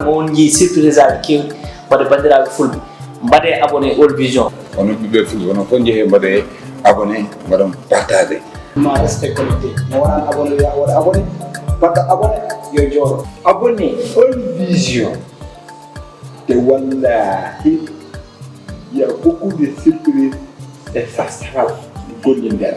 on yi surprise aji kewɗi wadde bandiraɓe fulɓe mbaɗe abonné Olyvizion onon ɓiɓɓe fulɓe onon fof jeehe mbaɗe abonné mbaɗon partage ma reste connecté mo waɗan abonné wiya waɗa abonné baɗɗo abonné yo jooɗo abonné Olyvizion te wallahi il y a beaucoup de surprises et ça sera gonɗi nder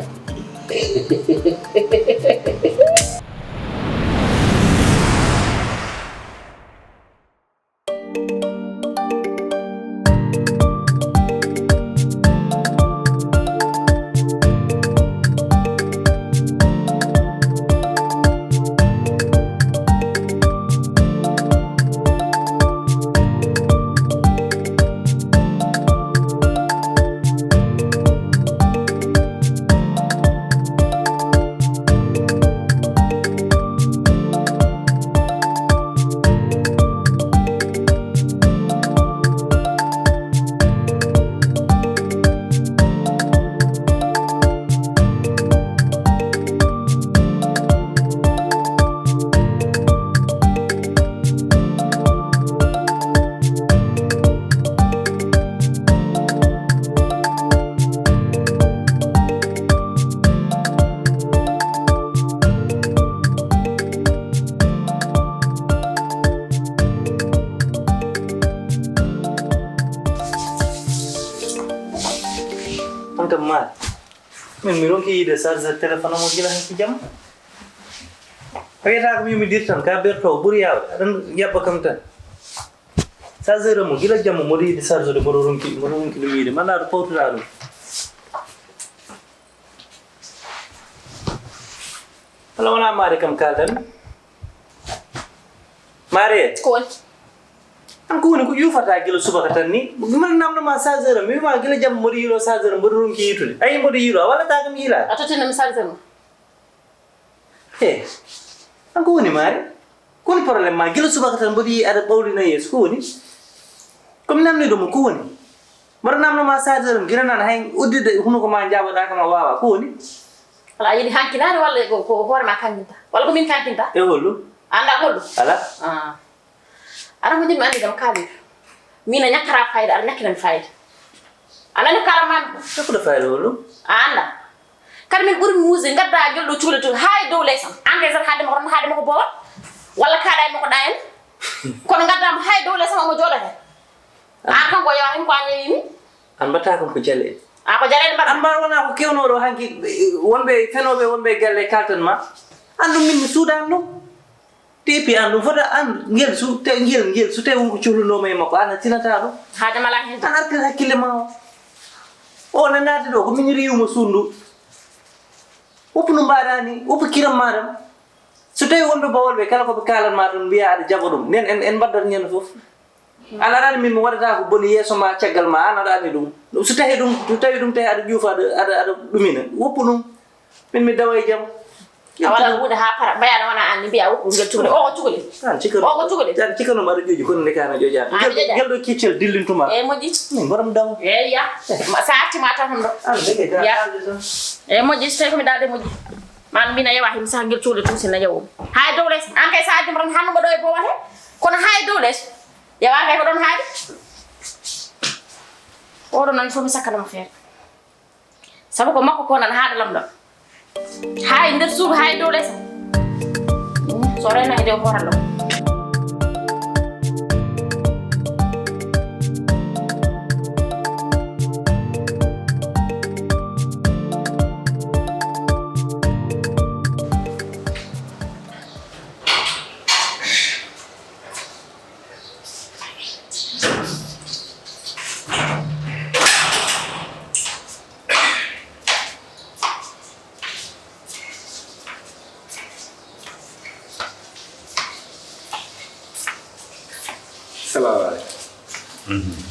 mal min mi ronki yide chargeur téléphone mo gila hanki jam payata ko mi dir tan ka berto buri yaw dan yabba kam tan chargeur mo gila jam mo di chargeur mo ronki dum yide man na pawtura dum ala wana mare kam kaldan mare ko an ko woni ko yufata gila subaka tan ni man namna ma chargeur mi ma gila jam modi yilo chargeur modi ronki yitude ay modi yilo wala ta kam yila atote na chargeur he an ko woni mari ko ni problème ma gila subaka tan modi ada bawli na yes ko woni comme namni do ko woni mar namna ma chargeur gila nan hay uddide huno ko ma jabata kam wawa ko woni ala yidi hankinaare walla ko hoore ma kankinta walla ko min kankinta e hollu anda hollu ala ara mo jimi andi dam kaali mina nyakara fayda ara nyakina fayda ana no kala man ko do fayda hollu anda kar min buri muuse ngadda joldo cuule to hay dow lesam ande zar haade mo ko bo walla kaada mo ko dayen kono ngadda mo hay dow lesam mo jodo he kan ko yo hen ko anyini an bata ko jalle ko jalle mbar an bar wona ko kewno do hanki wonbe fenobe wonbe galle kaltan ma andu min suudan no tepi andu foda an ngel su te ngel su te wonko ciuluno may mako an tinata do haade mala hen an arka hakkille ma o na naati do ko min riwmo sundu opnu mbaadani op kiram madam so tay wonbe bawolbe kala ko be kalan madum biya ada jabodum nen en baddar nyen fof ala ran min mo wadata ko boni yeso ma ciagal ma an ada ni dum so tay dum tay ada juufa ada dumina opnu min mi daway jam wala wuda ha para bayana wana an biya ko ngel tugule o ko tugule tan cikano o ko tugule tan cikano mara joji kon ne kana joja gel do kiccel dillintuma moji min borom daw ya saati ma tan hondo ya moji tay ko mi dalde moji man bina yawa him sa ngel tugule tusi na yawo hay dowles an kay saati mbaran hanno do e bo wate kono hay dowles yawa kay ko don haadi o do nan fo mi sakana ma fer sabu ko makko ko nan haada lam do hay nder suudu hay dow lesa so rena e dew horalo salaamaaleykum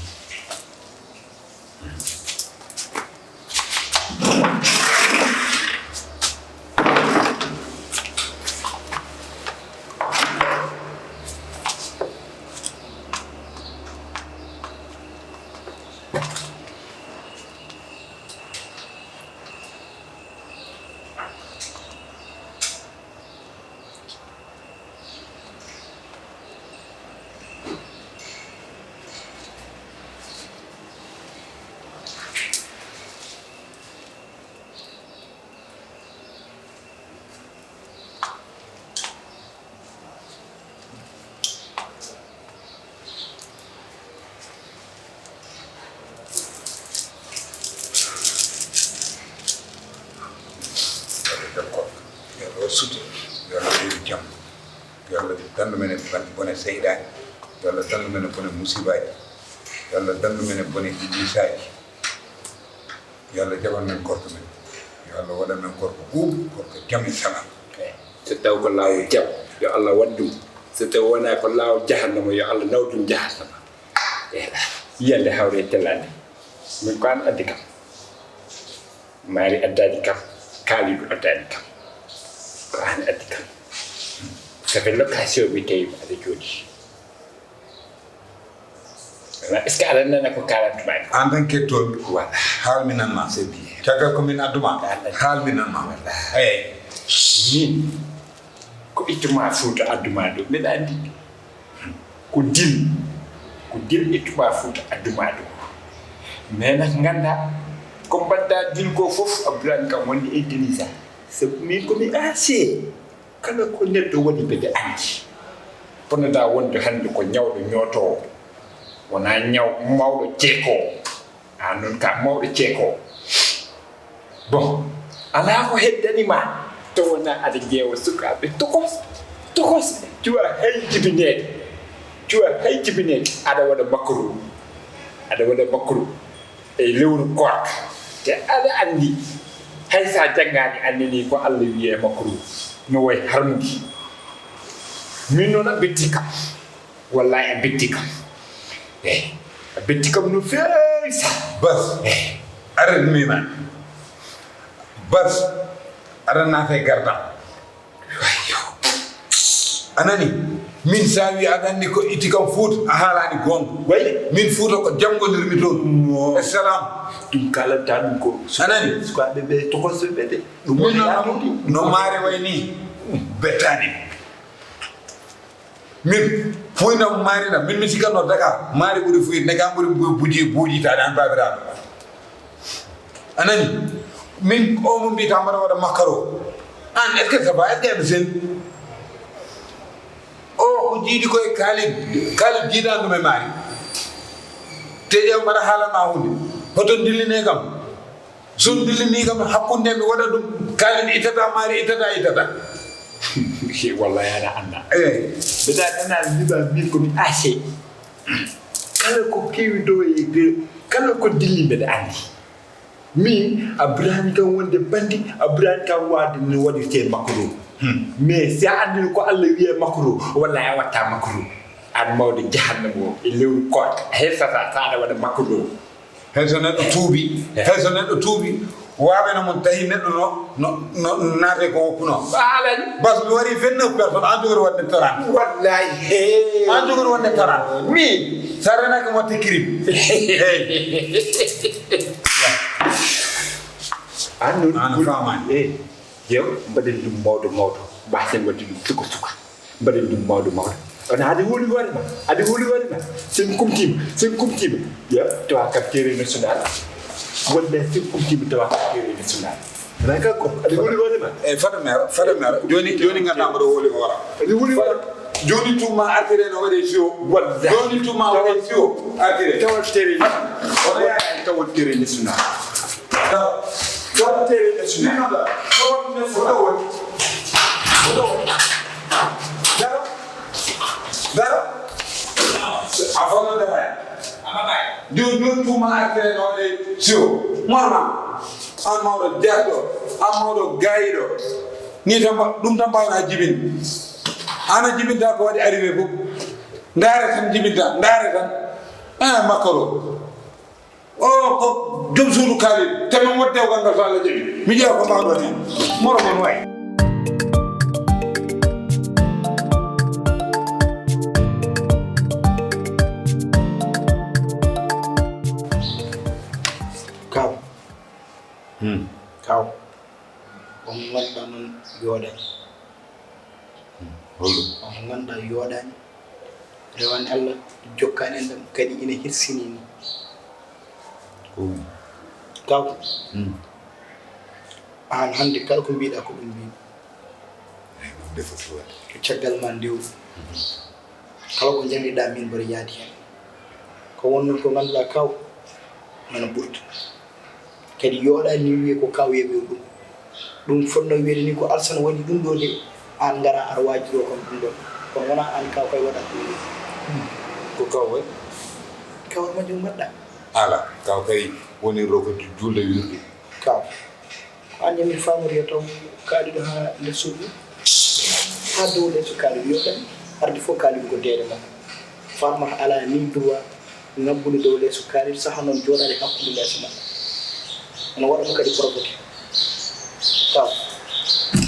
dallu men bone seydani yo Allah dallu men bone musibaji yo Allah dallu men bone ibisaji yo Allah jaban men korko men yo Allah waɗan men korko korko jami salam so taw ko laaw jam yo Allah waddum so taw wona ko laaw jahannama yo Allah nawdum jahannama yande hawre telande min ko an addi kam mari addadi kam kaalidu addadi kam ko an addi kam ça fait l'occasion bi tay ada jodi est ce que ala nana ko 40 bay en tant que tol voilà hal minan ma c'est bien tagal ko min aduma hal minan ma eh min ko ituma fuuta adduma do mi andi ko dil ituma fuuta adduma do mais nak nganda ko badda dil ko fof abran kam woni intelligent c'est min ko mi assez kala ko neddo woni be andi kono da wonde hande ko nyawdo nyoto wona nyaw mawdo ceko anon ka mawdo ceko bon ala ko heddani ma to wona ada jeewo sukabe tokos tuwa hay jibinede ada wada makru e lewru Korka te ada andi hay sa jangani andini ko Allah wiye makru no way harmuki min non abetika wallahi abetika abetika no feesa bas arad mina bas arana fe garda anani min sawi adandi ko itikam foot a halani gon way min foot ko jamgondir mi ton assalam dum kala tan ko anani ko be to ko se bede dum no mare way ni betani min foyna mari na min mi sikano Dakar mari buri fuy ne gamburi buji ta dan babira anani min o mo bi tamara wada makaro an est-ce que ça va est-ce que sen o ko jidi ko kali jida no me mari te yow mara hala ma hunde hoton dilline kam sun dilline kam hakkunde mi wada dum kali itata mari itata wallahi ana anda beda dana liba min ko mi assez kala ko kewi do e kala ko dilli beda andi mi abraham kan wonde bandi abraham kan wadi ni wadi te makru mais si andi ko Allah wiye makru wallahi watta makru an mawde jahannamo e lewru Korka hesata sada wada makru hesana do tuubi wabe no mon tahi neddo no naate ko oppuno alani bas mi wari 29 personnes en dogor wadde 30 wallahi en dogor wadde 30 mi sarana ko motte crime anu fama yow mbadel dum mawdo basen wadde dum suka mbadel dum mawdo on adi woli wari ma sen kumtim ya to capture national wonde sen kumtim to capture national raka ko adi woli wari ma fada mera joni ngata maro woli wara adi woli wari joni tuma artere no wade show joni tuma wade show artere tawtere on ya tawtere national tawtere national Dara afana da haya do tuma artere no wade show morma an mawdo jaddo an mawdo gaydo ni tamba dum tamba na jibin ana jibinta ko wadi arrivé ko ndare tan jibinta ndare tan makaro o ko jom sulu kali tan mo wadde ko ngal sala jibi mi jeew ko mawdo ni moro mon way kaw on nganda non yoda on nganda yodani rewan Allah jokkani endam kadi ina hirsini ni kaw an hande kala ko biida ko dum bi defa suwa ko caggal man dew kala ko jangida min bari yaadi hen ko wonnon ko nganda kaw nana burtu kadi yoda ni wi ko kaw yebe dum fonno wede ni ko alsan woni dum do de an ngara ar wajiro ko dum do kon wona an kaw koy waɗa ko kaw kaw majjum mbaɗɗa ala kaw kay woni rokoti julde wirde kaw an yami famori taw kaaliɗo ha nder suudu ha dow leeso kaaliɗo yoɗani arde fof kaaliɗo ko deede ma farmata ala ni droit ngabbude dow leeso kaaliɗo saha noon jooɗade hakkude leeso maɓɓe ono waɗa mo kadi provoqué taw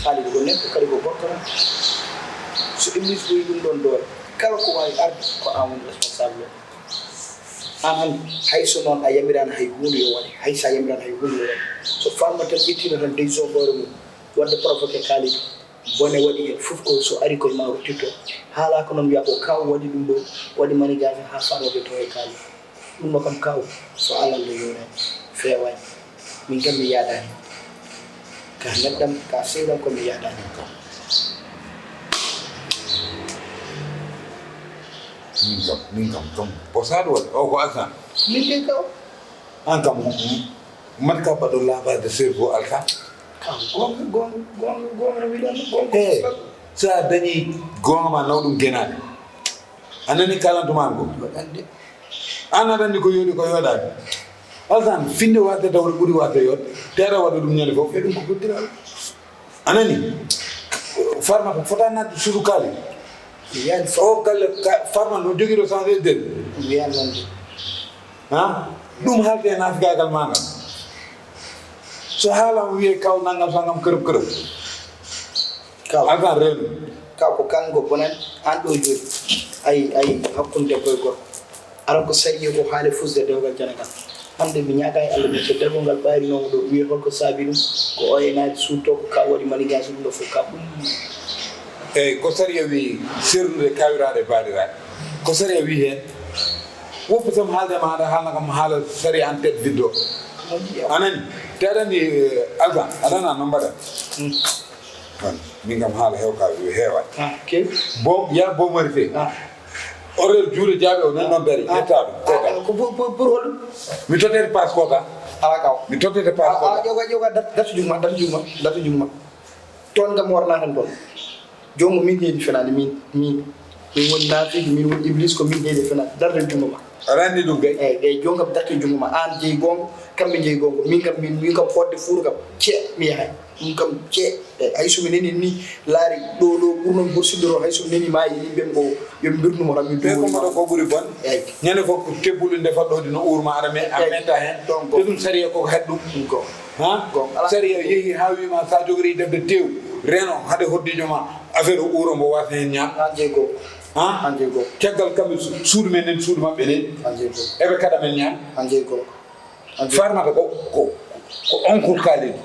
kaaliɗo ko neɗɗo kadi ko gorko tan so iblis ɓoyi ɗum ɗon doole kala ko wawi arde ko an woni responsable an hannde hayso noon a yamirani hay hunde yo waɗe haysa yamirani hay hunde yo waɗe so famma tan ƴettino tan décision hoore mum wadde provoqué kaaliɗo bone waɗi hen fof ko so ari koye ma ruttitto haala ko noon wiya ko kaw waɗi ɗum ɗo waɗi manigage ha faɗoɓe to e kaali ɗum no kam kaw so alande yone fewani min kam mi yaadani ka neɗɗam ka sewɗam ko mi yaadani kam min kam bosaɗo waɗi o ko alsan min de kaw an kam matka baɗo lavage de cerveau alsan kaw gonga wiɗon e sa dañi gonga ma naw ɗum guenade a nani kalantuman ko ande an aɗa andi ko yooɗi ko yooɗani alsan finde wadde dawre ɓuuri wadde yoot te aɗa waɗa ɗum ñande fof e ɗum ko goddiral a nani farmata fota nadde suudu kaali wiyani o galle farma no joguiɗo changé del wiyani noon de ha ɗum haalde e nafigagal magal so haalama wiye kaw naggam sangam kërëb kaw alsan reenu kaw ko kanko bonan an ɗo joni ayi hakkude debbo e gorko aran ko saɗi ko haale fusde dewgal janagal hande mi ñaga e Allah mi so debbo ngal ɓaarinomo ɗo wiye holko saabi ɗum ko o e naade suutto ko kaw waɗi manigage ɗum ɗo fof kaw eyyi ko saria wi sernude kawiraɗe baɗiraɗe ko saria wi hen woppu tam haaldema haɗa haalna kam haala saria en tête vide o anani te aɗa andi alsan aɗana no mbaɗa min kam haala hewka heewani kewi bon ya bomarité horaire juuɗe jaaɓe o nan noon dari ƴetta ɗum ko pour holɗum mi tottete passe kota ala kaw mi tottete passe kota ƴoga datu jugma toon gam warna tan toon jongo min heedi fenade min woni naafiji min woni iblis ko min heedi fenade darde jungo ma aɗa andi ɗum kay eyyi jongam darde jungo ma an jeeyi gongo kamɓe jeeyi gongo min kam fodde fuuɗo kam cee mi yahay ɗum kam cee hay somi nani ni laari ɗo ɓurnon borsidoro hay somi nani maayi yimɓe ko yoɓe birnumo tan min ɓe ko mbaɗa ko ɓuuri bon eyyi ñande fof tebbulu ndefatɗode no urma aɗa a metta hen te ɗum saria koko heɗ ɗum ko ha saria yeehi ha wima sa jogori defde tew reno haade hoddijo ma affaire o uuro mbo wasa hen ñaam an jeeyi go ha an jeeyi go caggal kamɓe suudu men nen suudu mabɓe nen an jeeyi go eɓe kaɗa men ñaam an jeeyi go farmata ko onkol kaaliɗo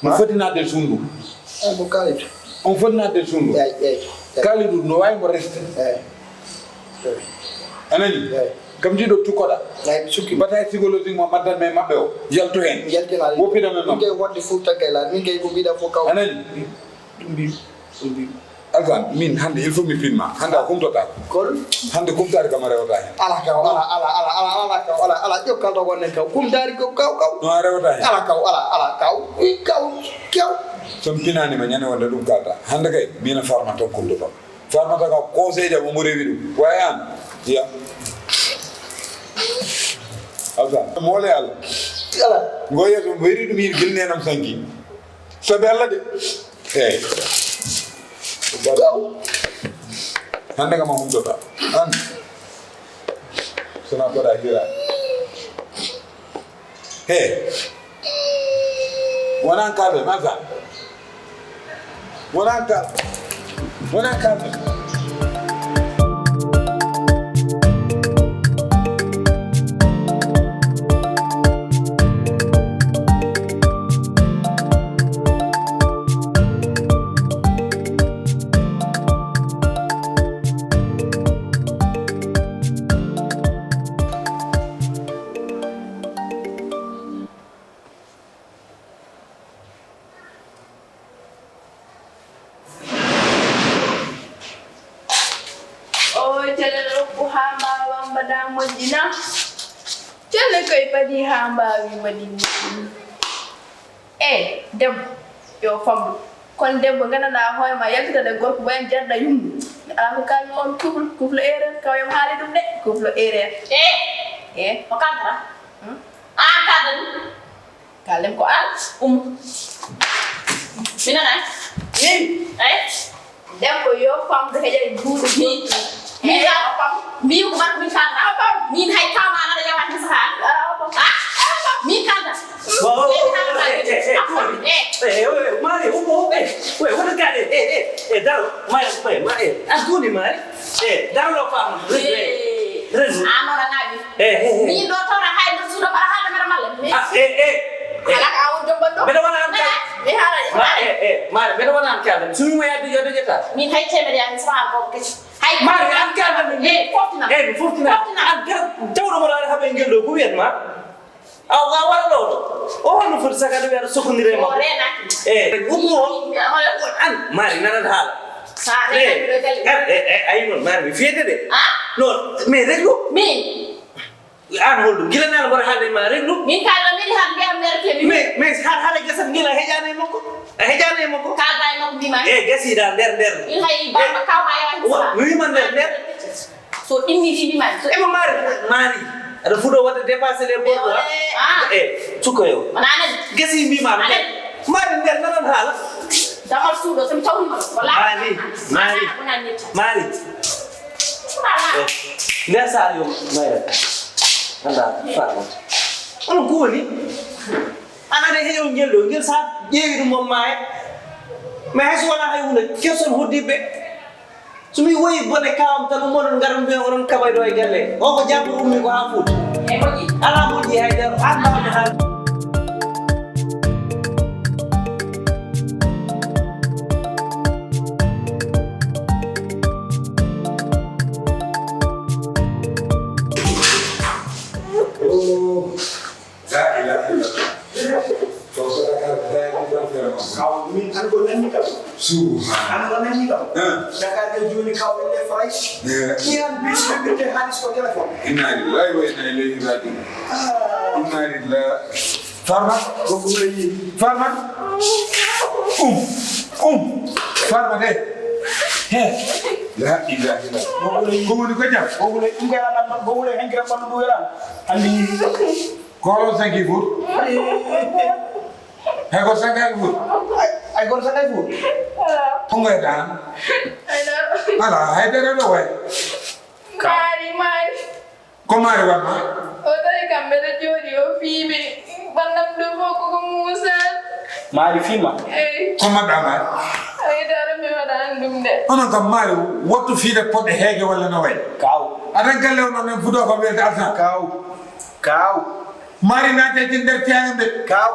no foti nadde suundu an ko kaaliɗo on foti nadde suundu eyyi kaaliɗo no wawi mo reste eyyi anani kam jiiɗo tukkoɗa eyyi mi sukki bataille psychologiquement maddan men maɓɓe o yaltu hen yaltina woppina men min mam kay wonde fof taggay laa min kay ko mbiɗa fof kaw anani ɗum mbi alsan min hande il faut mi pinma hande a kumtota kol hande kumtare kam a rewata hen ala kaw ala kaw ala ƴew kalto gonnen kaw kum daari ko kaw no a rewata hen ala kaw ala kaw kew somi pinanima ñande wonde ɗum kalta hande kay mina farma tan kumtoto farmata ka conseil jam omo rewi ɗum wayi an iya alsan moole allah ala ngo yeeso mo weri ɗum yiɗi guilnenam sanki soɓe allah de eyyi kaw hande kam a humtota an sona koɗa hirani he wonan kalɓe alsan wonan kalɓe Moƴƴina jelle koye padi ha mbawi waɗi debbo yo famɗu kono debbo gandanɗa hoorema yaltitade gorko wayen jarɗa yummu Kan on couple erreur kaw yam haali dum de couple erreur. Ko kantara. Kadan. Kalem ko al. Mina na. Dem ko yo fam de heje duudu ni. Min ya pam. Mi ko bar min kanta. Pam. Min hay kama na da yawa ni sa. Min kanta. Mari, what a guy, Daro, my, Antoni, Mari, Daro, Amora nabi. Mi do tora hay do sudo bara hada mera malle. Ala ka awon do bando. Bedo wana am ka. Mi hala. Mari, bedo wana am ka. Sunu ma yaddi yodo jeta. Min hay temere ya sa ko ke. Hay Mari am ka. Fortina. Am ka. Tawdo mo la habe ngel do ku wet ma. Aw ga wala do. O hono fur saka do wer sokondire ma. Umo. An Mari nana hala. Sare do gal. Ay non Mari fiete de. Non, mais reglo. Min. An holdu gila nana bor hande ma reglo. Min kala min han be am mer ke mi. Mais hala gasam gila hejane mako. Hejane mako. Ka day mako bi ma. Gasi da der. Il hay ba ma kaw ma yawa. Mi man der. So inni bi ma. So E ma Mari. Ada fudo wada dépasser les bords. Sukoyo. Manana Gasi mi ma. Mari der nana hala. damal suudo sem tawni ma wala. Mari. Nda sar yo Mari. Anda fara. Ono goni. Ana de hejo ngel sa jeewi dum mom maye. Mais hay wala hay wona keson hoddibe. Sumi woyi bone kawam tan mo don garam be onon kabay do e galle. O ko jabbu ummi ko ha fut. E moji. Ala moji hay dar anda me hal. Kau min an ko nanni kam. An ko nanni kam. Dakar ke joni kaw le fay. Ni an bis be te halis ko telephone. Inna lillahi wa inna ilayhi raji'un. Inna lillahi. Farma, Ko ko le Farma. Farma de. La ilaha illallah. Ko ni ko jam. ko le ngara nan ko le henkira ban du yaran. Andi Kolo sangi fut. Hego sangi fut. ay gor sa kay fu. Punga dan. Ala hay dara do way. Mari. Ko mari wa ma. O dai kambe jodi o fibe. Banam do ko Musa. Mari fima. Ko ma dama. Ay dara me wada andum de. Ono kam mari wottu fi de podde hege wala no way. Kaw. Ada galle ono men fudo ko be dalta. Kaw. Mari na te tin der tiambe. Kaw.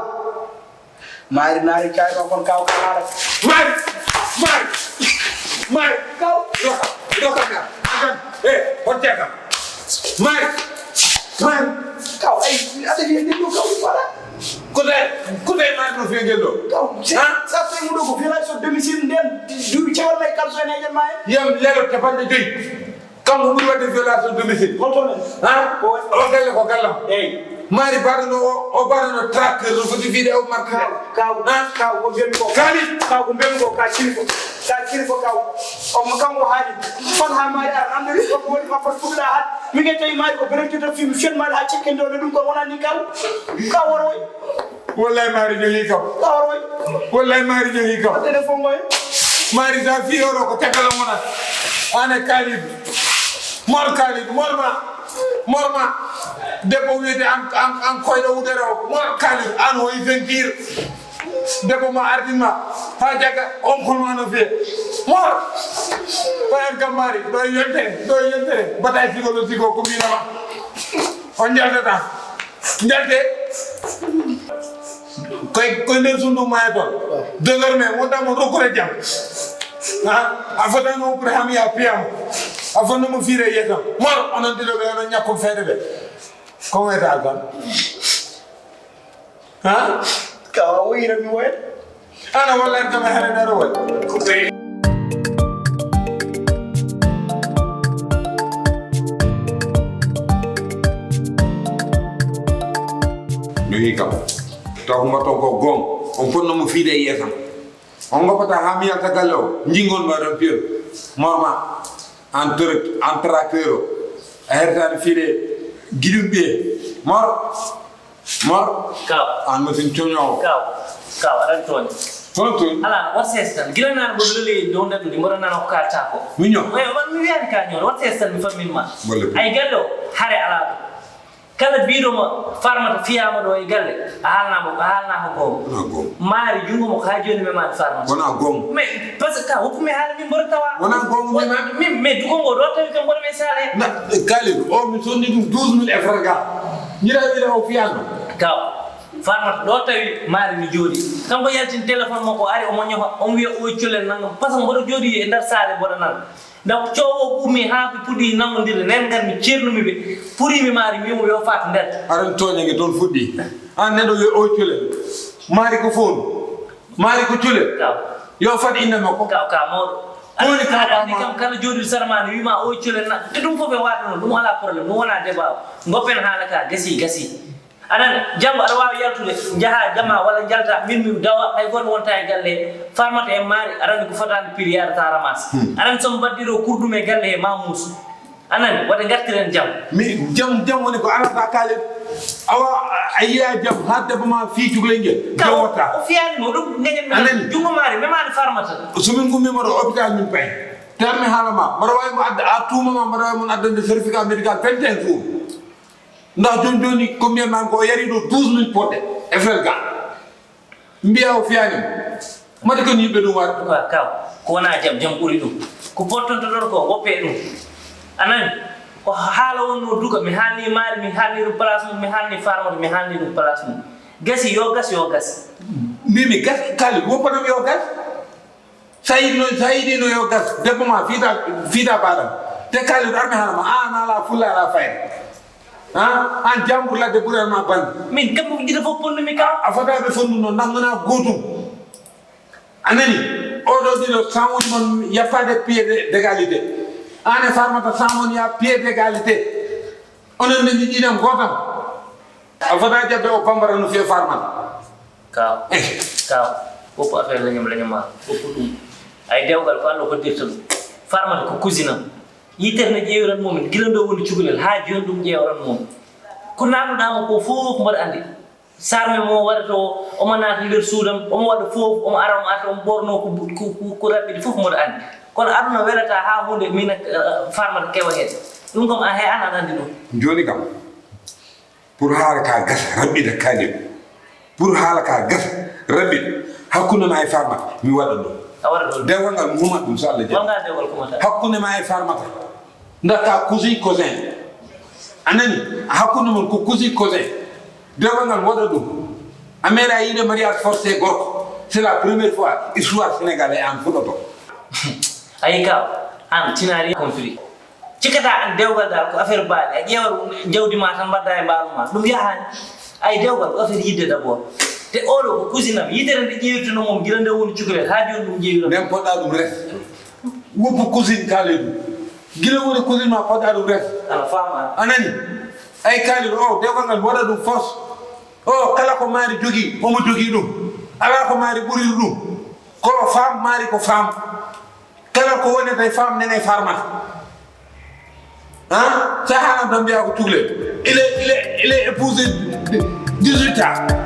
Mari nari kay ko kon kaw kala. Mari. Kaw. Doka ka. Hotte ka. Mari. Kaw ay ada dia di kaw wala. Kudai mari no fi ngelo. Kaw. Sa tay mu dogo fi la so domicile den du ci wala kal so ne may. Yam lelo te pande dey. Kam mu wadi violation domicile. Hoto men. Ko galle ko gallam. Mari barno o barno tracker no foti video marka. Kaw ko ben ko. Kaw ko ben ko ka chirfo. Kaw. O mo kam ko haali. Fon ha mari am de ko woni ma fa fugla hat. Mi ngi tay mari ko ben to film fen mari ha cikken do dum ko wona ni kaw. Kaw wor way. Wallahi mari jogi kaw. Kaw wor way. Wallahi mari jogi kaw. Telephone moy. Mari da fi oro ko takala mona. Ane Khalid. Morma. Debbo wiete an koyɗo wudere o mor Khalid an o isentir. Debbo ma ardinma ha jaga on kolma no fiye. Mor. Bayan kam mari do yontere. Batay psychologique ko mbinama. On jaltata. Jalte. Koy nder sundu maya ton. Désormais wondamo rokkure jam. A fotano pour ham ya piyam. A fonno mo fiire yetam. Mor onon dido be onon ñakkum fede be. Ko weta gan. Kaw wira mi way. Ana wallahi kama hare daro way. Nuhi kam. Taw ngoto ko gom. On fonno mo fiire yetam. On ngopata ham ya tagalo. Njingon ba don pier. Morma. en tracteur a hertani fiide giɗum ɓiye mor kaw an machine coñowo kaw aɗan toña toon ala wat ses tan gila nan bo lele do ndadu di mboɗo nana ko kalta ko miño mi wiyani ka ñoon wat ses tan mi fammima Bolle. ay gallo hare ala ɗo kala biiɗoma farmata fiyama ɗo e galle a haalnama ko gom maari jungo mo ko ha joni memani farmata wona gom mais par ce que ka hokkumi haala min mboɗo tawa wona gom memani min mais dugo ngo ɗo tawi kam mboɗo men sala na kalil o mi sonni ɗum 12000 e frega ñira wiide o fiyanno kaw farmata ɗo tawi maari mi jooɗi kanko yaltin téléphone makko ari omo ñofa on wiya o colen nangam par ce que mboɗo jooɗi e nder saale mboɗo nan donc coowo ɓuumi haa ɓe puɗɗi nangodirde nen ngar mi ceernumi ɓe pourimi maari wimo yo faata nder aɗan toñage toon fuɗɗi an neɗɗo yo o culel maari ko fof maari ko culel kaw yo fat inde makko kaw mawɗo Woni ka andi kam kala jooɗiɗo sarmani wima o colen na te ɗum fof e waɗa noon ɗum ala probléme ɗum wona débat goppen haala ka gasi anani janngo aɗa wawi yaltude jaaha jama walla jalta min mi dawa hay goto wonta e galle farmata e maari aɗa andi ko fotani prix yadata ramas aɗa andi somo mbaɗɗiro kurɗum e galle he ma muusu anani waɗa gartiren jaam mi jam woni ko arata kaalen awa a yiya jam ha debama fii cukalel ngel jam watta o fiyanimo ɗum Anani. gañen jungo maari memani farmata somin gummima ɗo hôpital min payi termi haalama mbaɗa wawi mo adda a tumama mbaɗa wawi mon addande certificat médical 21 jours ndax joni ko mbiyan nan ko o yari ɗo 12000 poɗɗe e frelga mbiya o fiyanimo mbaɗa kon yimɓe ɗum waɗa kaw ko wona jam ɓuuri ɗum ko pottontoɗon ko woppe ɗum anani ko haala wonno duga mi haalni maari mi haalni ɗum place mum mi haalni farmata mi haalni ɗum place mum gasi yo gas mbimi gas kali woppatam yo gas sa yiɗino yo gas debbo ma fiita baɗam te kali armi haalama an ala fulla ala fayda an jambour ladde ɓuuranma bande min kam ko jiɗa fof ponnumi kaw a fotaɓe fondu noon nangana gotum anani oɗo ɗiɗo sans woni mon yappade pied d'égalité an e farmata sans woni ya pied d'égalité onon ndendi ɗiɗam gotam a fota jabbe o bambara no fiye farmata kaw fofo affaire leñama fofo ɗum ay dewgal ko Allah hoddirta ɗum farmata ko cousine am yitere ne ƴeewiran momin gila ɗo woni cukalel ha joni ɗum ƴeewran mom ko nannuɗama ko fof mbaɗa andi sarme mo waɗata o omo naata nder suudam omo waɗa fof omo ara omo arta omo ɓorno ko raɓɓiɗi fof mbaɗa andi kono aduna welata ha hunde mina farmata kewa hen ɗum kam a he an aɗa andi ɗum joni kam pour haala ka gasa raɓɓida kañum pour haala ka gasa raɓɓida hakkude ma e farmata mi waɗa ɗum a waɗa ɗon dewgal ngal mumat ɗum so Allah jaɓi wonga dewgal kumata hakkude ma e farmata dakka cousin anani hakkude mon ko cousin dewgal ngal waɗa ɗum a meeɗa yiide mariage forcé gorko c'est la première fois histoire sénégalais an fuɗoto ayi kaw an tinari compris cikata an dewgal dal ko affaire baali a ƴeewat jawdi ma tan mbadda e mbaalu ma ɗum yahani ay dewgal ko affaire yidde d' abord te oɗo ko cousine am yitere nde ƴeewirtuno mom gila nde woni cukalel ha joni ɗum ƴeewira nden poɗɗa ɗum res woppu cousine kaale ɗum gila woni cousine ma poɗɗa ɗum res ala fama anani ay kaaliɗo o dewgal ngal waɗa ɗum force o kala ko maari jogii omo jogii ɗum ala ko maari ɓuriri ɗum ko femme maari ko femme kala ko wonata e femme nene farmata sa haalam tan mbiya ko cukalel il est épousé 18 ans